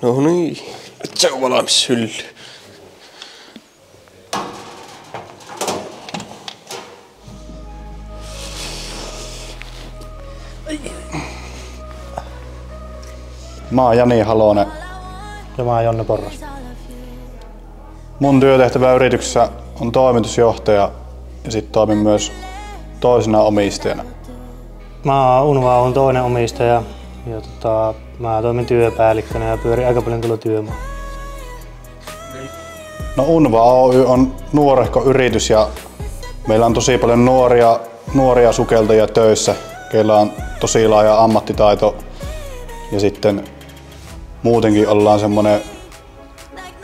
No niin, nyt se on valmis hylly. Mä oon Jani Halonen. Ja mä oon Jonne Porras. Mun työtehtävä yrityksessä on toimitusjohtaja ja sit toimin myös toisena omistajana. Mä oon Unvaon toinen omistaja ja mä toimin työpäällikkönä ja pyörin aika paljon tuolla työmaalla. No Unva Oy on nuorehko yritys ja meillä on tosi paljon nuoria sukeltajia töissä, keillä on tosi laaja ammattitaito ja sitten muutenkin ollaan semmonen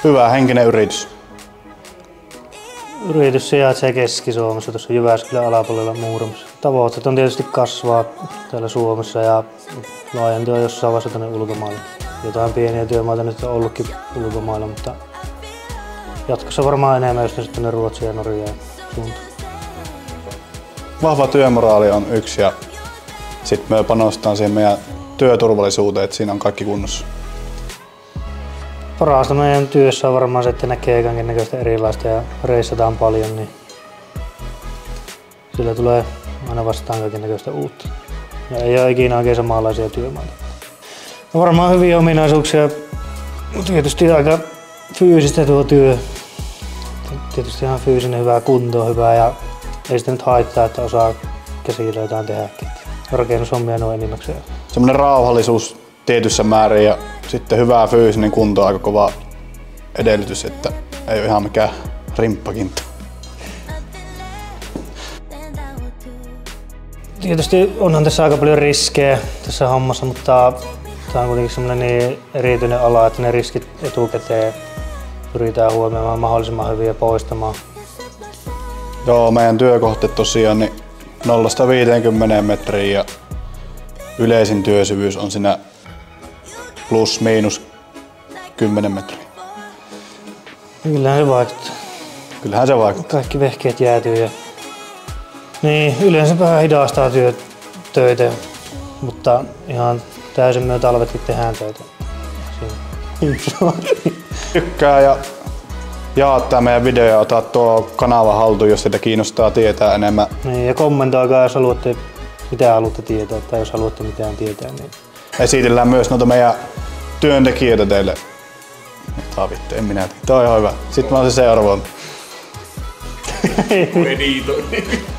hyvä henkinen yritys. Yritys sijaitsee Keski-Suomessa, tuossa Jyväskylän alapuolella Muuramassa. Tavoitteet on tietysti kasvaa täällä Suomessa ja laajentua jossain vaiheessa tuonne ulkomaille. Jotain pieniä työmaita nyt on ollutkin ulkomailla, mutta jatkossa varmaan enemmän just tuonne Ruotsiin ja Norjaan suuntaan. Vahva työmoraali on yksi ja sitten me panostetaan siihen meidän työturvallisuuteen, että siinä on kaikki kunnossa. Parasta meidän työssä on varmaan se, että näkee kaikennäköistä erilaista ja reissataan paljon, niin sillä tulee aina vastaan kaikennäköistä uutta. Ja ei ole ikinä oikein samanlaisia työmaita. No varmaan hyviä ominaisuuksia, mutta tietysti aika fyysistä tuo työ. Tietysti ihan fyysinen hyvä, kunto on hyvä ja ei sitä nyt haittaa, että osaa käsillä jotain tehdäkin. Rakennushommia noin enimmäkseen. Semmoinen rauhallisuus tietyssä määrin ja sitten hyvä fyysinen kunto on aika kova edellytys, että ei ole ihan mikään rimppakinta. Tietysti onhan tässä aika paljon riskejä tässä hommassa, mutta tämä on kuitenkin semmoinen niin erityinen ala, että ne riskit etukäteen pyritään huomioimaan mahdollisimman hyvin ja poistamaan. Joo, meidän työkohteet tosiaan niin 0–50 metriä ja yleisin työsyvyys on siinä +–10 metriä. Kyllähän se vaikuttaa. Kyllähän se vaikuttaa. Kaikki vehkeet jäätyy ja niin, yleensä vähän hidastaa töitä, mutta ihan täysin me talvetkin tehdään töitä. Tykkää ja jaa tää meidän video ja ota tuo kanava haltuun, jos teitä kiinnostaa tietää enemmän. Niin, ja kommentoikaa, jos haluatte, mitä haluatte tietää tai jos haluatte mitään tietää. Niin. Esitellään myös noita meidän työntekijöitä teille. Mitä vittu, en minä tiedä. Tää on ihan hyvä. Sitten mä oon se seuraava. Editointi.